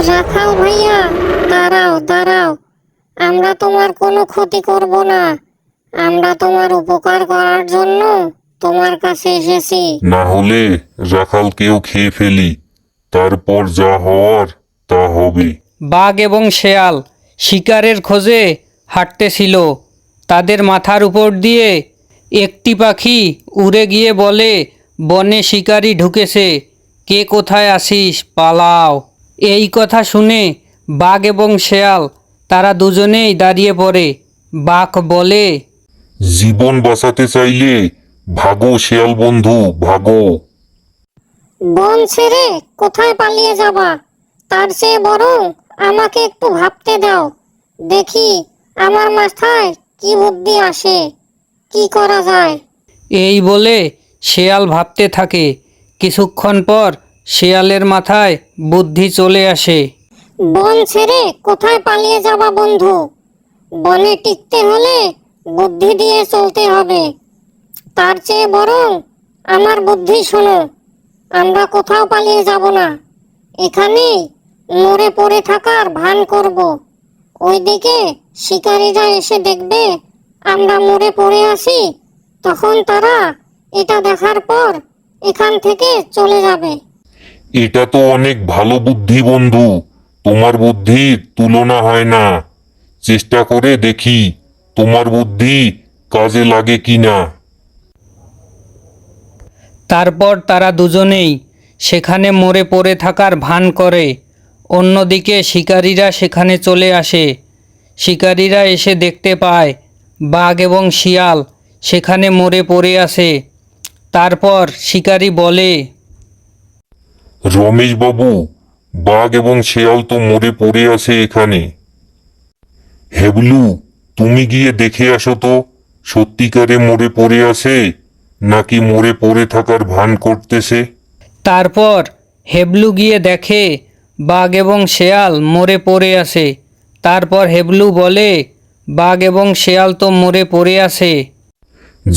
রাখাল ভাইয়া, দাঁড়াও দাঁড়াও, আমরা তোমার কোনো ক্ষতি করব না। আমরা তোমার উপকার করার জন্য তোমার কাছে এসেছি। না হলে রাখালকেও খেয়ে ফেলি, তারপর যা হওয়ার তা হবে। বাঘ এবং শেয়াল শিকারের খোঁজে হাঁটতেছিল। তাদের মাথার উপর দিয়ে একটি পাখি উড়ে গিয়ে বলে, বনে শিকারি ঢুকেছে, কে কোথায় আসিস, পালাও। এই কথা শুনে বাঘ এবং শেয়াল তারা দুজনেই দাঁড়িয়ে পড়ে। বাঘ বলে, জীবন বাঁচাতে চাইলে ভাগো শেয়াল বন্ধু, ভাগো। বন ছেড়ে কোথায় পালিয়ে যাবা? তার চেয়ে বরং আমাকে একটু ভাবতে দাও, দেখি আমার মাথায় কি বুদ্ধি আসে, কি করা যায়। এই বলে শেয়াল ভাবতে থাকে। কিছুক্ষণ পর শেয়ালের মাথায় বুদ্ধি চলে আসে। বন ছেড়ে কোথায় পালিয়ে যাবা বন্ধু? বনে টিকতে হলে বুদ্ধি দিয়ে চলতে হবে। তার চেয়ে বরং আমার বুদ্ধি শোনো, আমরা কোথাও পালিয়ে যাব না, এখানেই মরে পড়ে থাকার ভান করব। ওইদিকে শিকারীরা এসে দেখবে আমরা মরে পড়ে আছি, তখন তারা এটা দেখার পর এখান থেকে চলে যাবে। এটা তো অনেক ভালো বুদ্ধি বন্ধু, তোমার বুদ্ধির তুলনা হয় না। চেষ্টা করে দেখি তোমার বুদ্ধি কাজে লাগে কিনা। তারপর তারা দুজনেই সেখানে মরে পড়ে থাকার ভান করে। অন্যদিকে শিকারীরা সেখানে চলে আসে। শিকারীরা এসে দেখতে পায় বাঘ এবং শিয়াল সেখানে মরে পড়ে আছে। তারপর শিকারী বলে, রমেশ বাবু, বাঘ এবং শেয়াল তো মরে পড়ে আছে এখানে। হেবলু, তুমি গিয়ে দেখে আসো তো, সত্যিকারে মরে পড়ে আছে নাকি মরে পড়ে থাকার ভান করতেছে। তারপর হেবলু গিয়ে দেখে বাঘ এবং শেয়াল মরে পড়ে আছে। তারপর হেবলু বলে, বাঘ এবং শেয়াল তো মরে পড়ে আছে।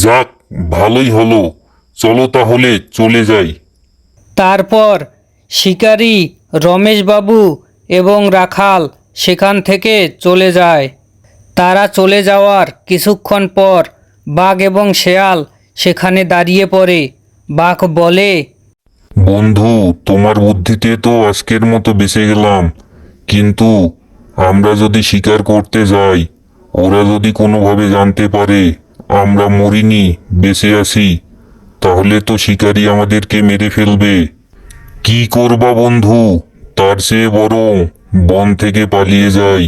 যাক, ভালোই হলো, চলো তাহলে চলে যাই। তারপর শিকারী রমেশবাবু এবং রাখাল সেখান থেকে চলে যায়। তারা চলে যাওয়ার কিছুক্ষণ পর বাঘ এবং শেয়াল সেখানে দাঁড়িয়ে পড়ে। বাঘ বলে, বন্ধু, তোমার বুদ্ধিতে তো আজকের মতো বেঁচে গেলাম, কিন্তু আমরা যদি শিকার করতে যাই, ওরা যদি কোনোভাবে জানতে পারে আমরা মরিনি, বেঁচে আছি, তাহলে তো শিকারী আমাদেরকে মেরে ফেলবে। কি করবা বন্ধু? তার চেয়ে বরং বন থেকে পালিয়ে যাই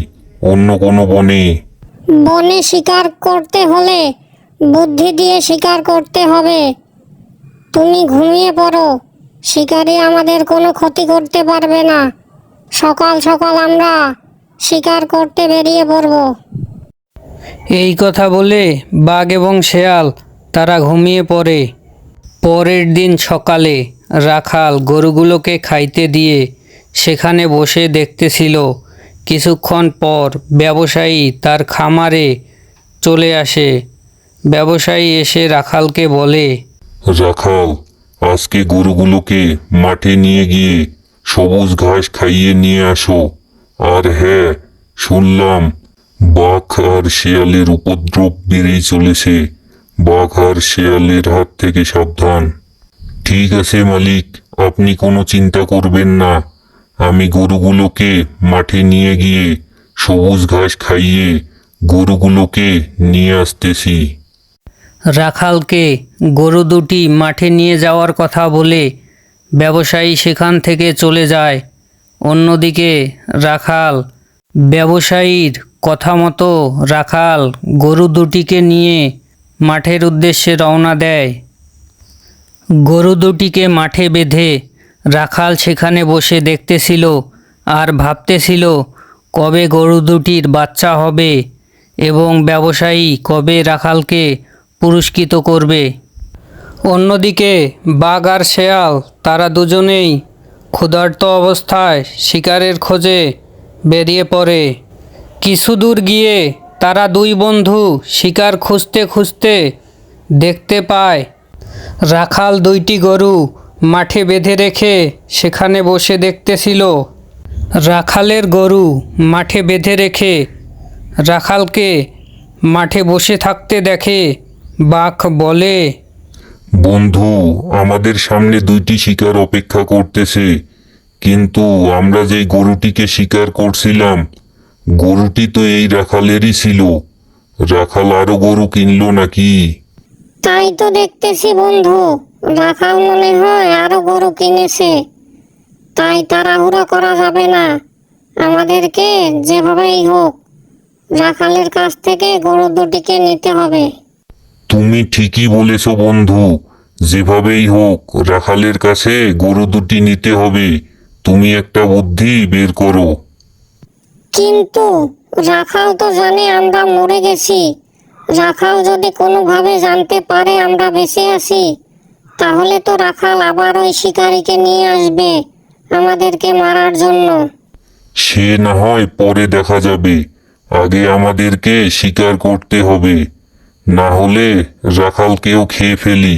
অন্য কোনো বনে। বনে শিকার করতে হলে বুদ্ধি দিয়ে শিকার করতে হবে। তুমি ঘুমিয়ে পড়ো, শিকারী আমাদের কোনো ক্ষতি করতে পারবে না। সকাল সকাল আমরা শিকার করতে বেরিয়ে পড়ব। এই কথা বলে বাঘ এবং শেয়াল তারা ঘুমিয়ে পড়ে। পরের দিন সকালে রাখাল গরুগুলোকে খাইতে দিয়ে সেখানে বসে দেখতেছিল। কিছুক্ষণ পর ব্যবসায়ী তার খামারে চলে আসে। ব্যবসায়ী এসে রাখালকে বলে, রাখাল, আজকে গরুগুলোকে মাঠে নিয়ে গিয়ে সবুজ ঘাস খাইয়ে নিয়ে আসো। আর হ্যাঁ, শুনলাম বাঘ আর শেয়ালের উপদ্রব বেড়েই চলেছে, বাঘ আর শেয়ালের হাত থেকে সাবধান। ঠিক আছে মালিক, আপনি কোনো চিন্তা করবেন না, আমি গরুগুলোকে মাঠে নিয়ে গিয়ে সবুজ ঘাস খাইয়ে গরুগুলোকে নিয়ে আসতেছি। রাখালকে গরু দুটি মাঠে নিয়ে যাওয়ার কথা বলে ব্যবসায়ী সেখান থেকে চলে যায়। অন্যদিকে রাখাল ব্যবসায়ীর কথা মতো রাখাল গরু দুটিকে নিয়ে মাঠের উদ্দেশ্যে রওনা দেয়। গরু দুটিকে মাঠে বেঁধে রাখাল সেখানে বসে দেখতেছিল আর ভাবতেছিল কবে গরু দুটির বাচ্চা হবে এবং ব্যবসায়ী কবে রাখালকে পুরস্কৃত করবে। অন্যদিকে বাঘ আর শেয়াল তারা দুজনেই ক্ষুধার্ত অবস্থায় শিকারের খোঁজে বেরিয়ে পড়ে। কিছু দূর গিয়ে তারা দুই বন্ধু শিকার খুঁজতে খুঁজতে দেখতে পায় রাখাল দুইটি গরু মাঠে বেঁধে রেখে সেখানে বসে দেখতেছিল। রাখালের গরু মাঠে বেঁধে রেখে রাখালকে মাঠে বসে থাকতে দেখে বাঘ বলে, বন্ধু, আমাদের সামনে দুইটি শিকার অপেক্ষা করতেছে, কিন্তু আমরা যেই গরুটিকে শিকার করছিলাম গরুটি তো এই রাখালেরই ছিল। রাখাল আরো গরু কিনলো নাকি? তাই তো দেখতেছি বন্ধু, রাখাল মনে হয় আরো গরু কিনেছে। তাই তাড়াহুড়ো করা যাবে না, আমাদেরকে যেভাবেই হোক রাখালের কাছ থেকে গরু দুটিকে নিতে হবে। তুমি ঠিকই বলেছ বন্ধু, যেভাবেই হোক রাখালের কাছে গরু দুটি নিতে হবে। তুমি একটা বুদ্ধি বের করো। কিন্তু রাখাল তো জানে আমরা মরে গেছি। রাখাল যদি কোনোভাবে জানতে পারে আমরা বেঁচে আছি, তাহলে তো রাখাল আবার ওই শিকারীকে নিয়ে আসবে আমাদেরকে মারার জন্য। সে না হয় পরে দেখা যাবে, আগে আমাদেরকে শিকার করতে হবে, না হলে রাখালকেও খেয়ে ফেলি,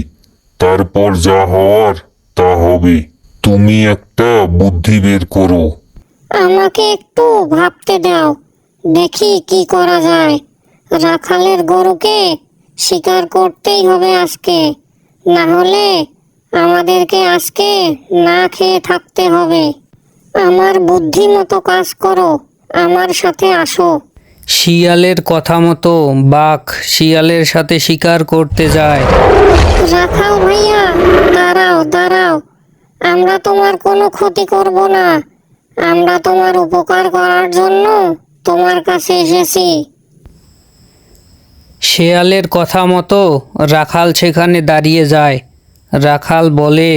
তারপর যা হওয়ার তা হবে। তুমি একটা বুদ্ধি বের করো। আমাকে একটু ভাবতে দাও, দেখি কি করা যায়। রাখালের গরুকে শিকার করতেই হবে আজকে, না হলে আমাদেরকে আজকে না খেয়ে থাকতে হবে। আমার বুদ্ধি মতো কাজ করো, আমার সাথে আসো। শিয়ালের কথা মতো বাঘ শিয়ালের সাথে শিকার করতে যায়। রাখাল ভাইয়া, দাঁড়াও দাঁড়াও, আমরা তোমার কোনো ক্ষতি করব না। আমরা তোমার উপকার করার জন্য তোমার কাছে এসেছি। শেয়ালের কথা মতো রাখাল সেখানে দাঁড়িয়ে যায়। রাখাল বলে,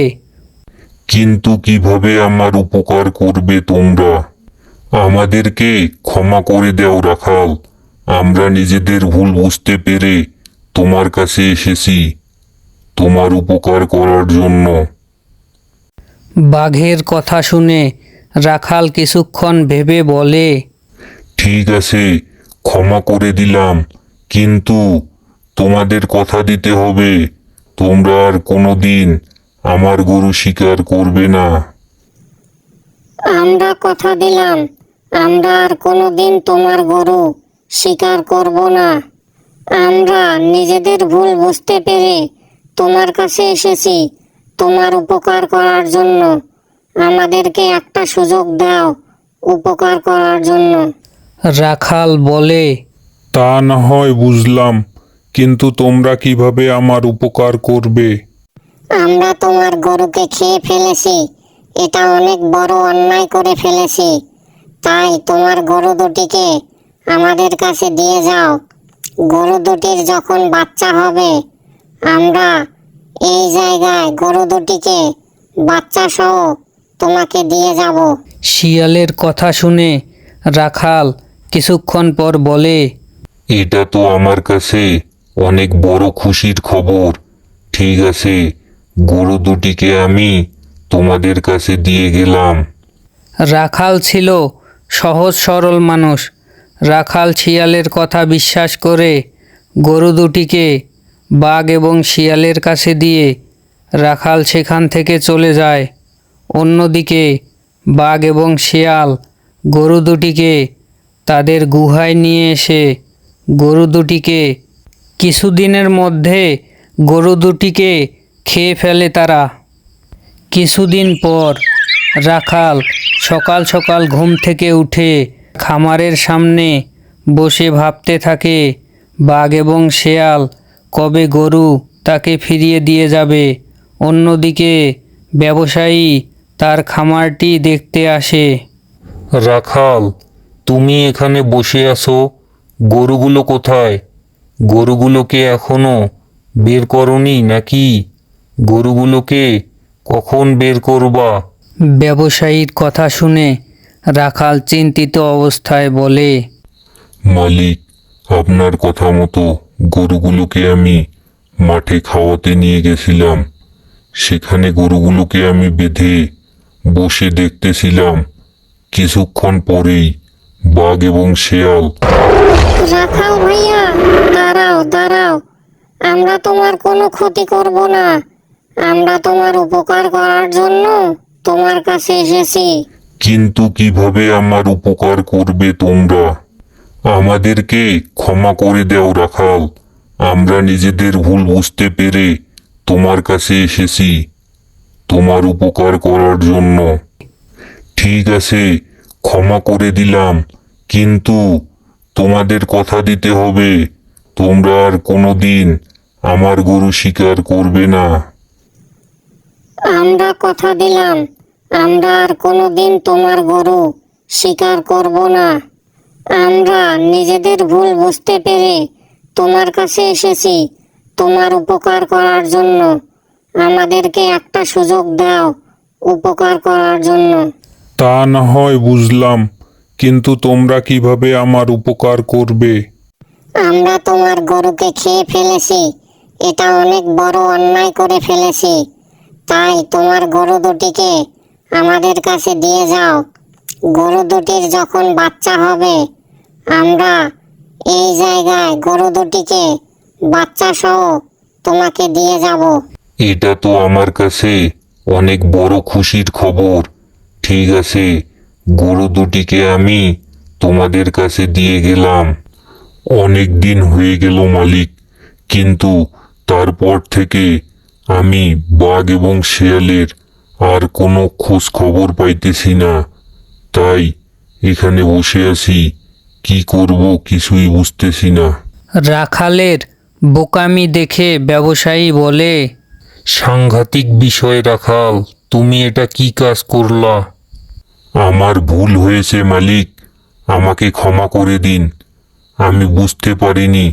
কিন্তু কিভাবে আমার উপকার করবে তোমরা? আমাদেরকে ক্ষমা করে দাও রাখাল, আমরা নিজেদের ভুল বুঝতে পেরে তোমার কাছে এসেছি তোমার উপকার করার জন্য। বাঘের কথা শুনে রাখাল কিছুক্ষণ ভেবে বলে, ঠিক আছে, ক্ষমা করে দিলাম, কিন্তু তোমাদের কথা দিতে হবে তোমরা আর কোনোদিন আমার গরু শিকার করবে না। আমরা কথা দিলাম, আমরা আর কোনোদিন তোমার গরু শিকার করব না। আমরা নিজেদের ভুল বুঝতে পেরে তোমার কাছে এসেছি তোমার উপকার করার জন্য। আমাদেরকে একটা সুযোগ দাও উপকার করার জন্য। রাখাল বলে, তা না হয় বুঝলাম, কিন্তু তোমরা কিভাবে আমার উপকার করবে? আমরা তোমার গরুকে খেয়ে ফেলেছি, এটা অনেক বড় অন্যায় করে ফেলেছি। তাই তোমার গরু দুটিকে আমাদের কাছে দিয়ে যাও। গরু দুটির যখন বাচ্চা হবে, আমরা এই জায়গায় গরু দুটিকে বাচ্চা সহ তোমাকে দিয়ে যাব। শিয়ালের কথা শুনে রাখাল কিছুক্ষণ পর বলে, এটা তো আমার কাছে অনেক বড় খুশির খবর। ঠিক আছে, গরু দুটিকে আমি তোমাদের কাছে দিয়ে গেলাম। রাখাল ছিল সহজ সরল মানুষ। রাখাল শিয়ালের কথা বিশ্বাস করে গরু দুটিকে বাঘ এবং শিয়ালের কাছে দিয়ে রাখাল সেখান থেকে চলে যায়। অন্যদিকে বাঘ এবং শিয়াল গরু দুটিকে তাদের গুহায় নিয়ে এসে গরু দুটিকে কিছুদিনের মধ্যে গরু দুটিকে খেয়ে ফেলে তারা। কিছুদিন পর রাখাল সকাল সকাল ঘুম থেকে উঠে খামারের সামনে বসে ভাবতে থাকে বাঘ এবং শেয়াল কবে গরু তাকে ফিরিয়ে দিয়ে যাবে। অন্যদিকে ব্যবসায়ী তার খামারটি দেখতে আসে। রাখাল, তুমি এখানে বসে আছো, গরুগুলো কোথায়? গরুগুলোকে এখনো বের করনি নাকি? গরুগুলোকে কখন বের করবা? ব্যবসায়ীর কথা শুনে রাখাল চিন্তিত অবস্থায় বলে, মালিক, আপনার কথা মতো গরুগুলোকে আমি মাঠে খাওয়াতে নিয়ে গেছিলাম। সেখানে গরুগুলোকে আমি বেঁধে বসে দেখতেছিলাম, কিছুক্ষণ পরেই বাঘ এবং শেয়াল। রাখাল ভাইয়া, দাঁড়াও দাঁড়াও, আমরা তোমার কোনো ক্ষতি করব না। আমরা তোমার উপকার করার জন্য তোমার কাছে এসেছি। কিন্তু কিভাবে আমার উপকার করবে তোমরা? আমাদেরকে ক্ষমা করে দাও রাখাল। আমরা নিজেদের ভুল বুঝতে পেরে তোমার কাছে এসেছি তোমার উপকার করার জন্য। ঠিক আছে, ক্ষমা করে দিলাম, কিন্তু তোমাদের কথা দিতে হবে তোমরা আর কোনোদিন আমার গরু শিকার করবে না। আমরা কথা দিলাম, আমরা আর কোনোদিন তোমার গরু শিকার করব না। আমরা নিজেদের ভুল বুঝতে পেরে তোমার কাছে এসেছি তোমার উপকার করার জন্য। আমাদেরকে একটা সুযোগ দাও উপকার করার জন্য। তা না হয় বুঝলাম, কিন্তু তোমরা কিভাবে আমার উপকার করবে? আমরা তোমার গরুকে খেয়ে ফেলেছি, এটা অনেক বড় অন্যায় করে ফেলেছি। তাই তোমার গরু দুটিকে আমাদের কাছে দিয়ে যাও। গরু দুটির যখন বাচ্চা হবে, আমরা এই জায়গায় গরু দুটিকে বাচ্চা সহ তোমাকে দিয়ে যাব। এটা তো আমার কাছে অনেক বড় খুশির খবর। ঠিক আছে, গরু দুটিকে আমি তোমাদের কাছে দিয়ে গেলাম। অনেক দিন হয়ে গেল মালিক, কিন্তু তারপর থেকে আমি বাঘ এবং শেয়ালের আর কোনো খোঁজ খবর পাইতেছি না। তাই এখানে বসে আছি, কি করব কিছুই বুঝতেছি না। রাখালের বোকামি দেখে ব্যবসায়ী বলে, সাংঘাতিক বিষয় রাখাল, তুমি এটা কি কাজ করলা? আমার ভুল হয়েছে মালিক, আমাকে ক্ষমা করে দিন। আমি বুঝতে পারিনি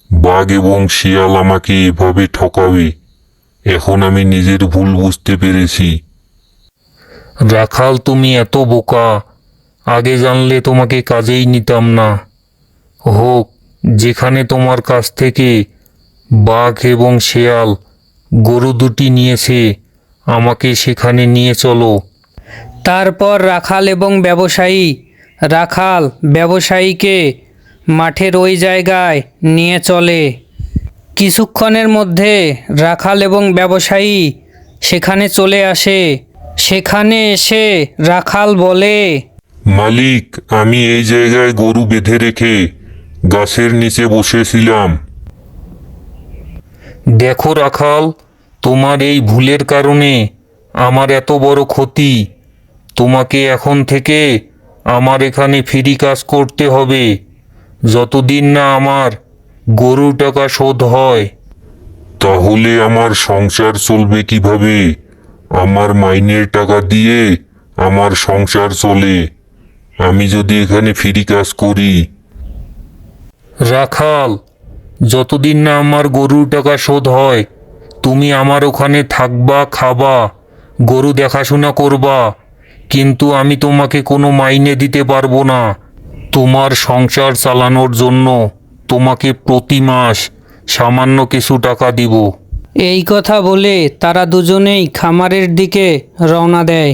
বাঘ এবং শিয়াল আমাকে এভাবে ঠকাবে। এখন আমি নিজের ভুল বুঝতে পেরেছি। রাখাল, তুমি এত বোকা, আগে জানলে তোমাকে কাজেই নিতাম না। হোক, যেখানে তোমার কাছ থেকে বাঘ এবং শেয়াল গরু দুটি নিয়েছে, আমাকে সেখানে নিয়ে চলো। তারপর রাখাল ব্যবসায়ীকে মাঠের ওই জায়গায় নিয়ে চলে। কিছুক্ষণের মধ্যে রাখাল এবং ব্যবসায়ী সেখানে চলে আসে। সেখানে এসে রাখাল বলে, মালিক, আমি এই জায়গায় গরু বেঁধে রেখে গাছের নিচে বসেছিলাম। দেখো রাখাল, তোমার এই ভুলের কারণে আমার এত বড় ক্ষতি। তোমাকে এখন থেকে আমার এখানে ফ্রি কাজ করতে হবে, যতদিন না আমার গরুর টাকা শোধ হয়। তাহলে আমার সংসার চলবে কিভাবে? আমার মাইনের টাকা দিয়ে আমার সংসার চলে, আমি যদি এখানে ফ্রি কাজ করি। রাখাল, যতদিন না আমার গরুর টাকা শোধ হয়, তুমি আমার ওখানে থাকবা, খাবা, গরু দেখাশোনা করবা, কিন্তু আমি তোমাকে কোনো মাইনে দিতে পারবো না। তোমার সংসার চালানোর জন্য তোমাকে প্রতি মাস সামান্য কিছু টাকা দিব। এই কথা বলে তারা দুজনেই খামারের দিকে রওনা দেয়।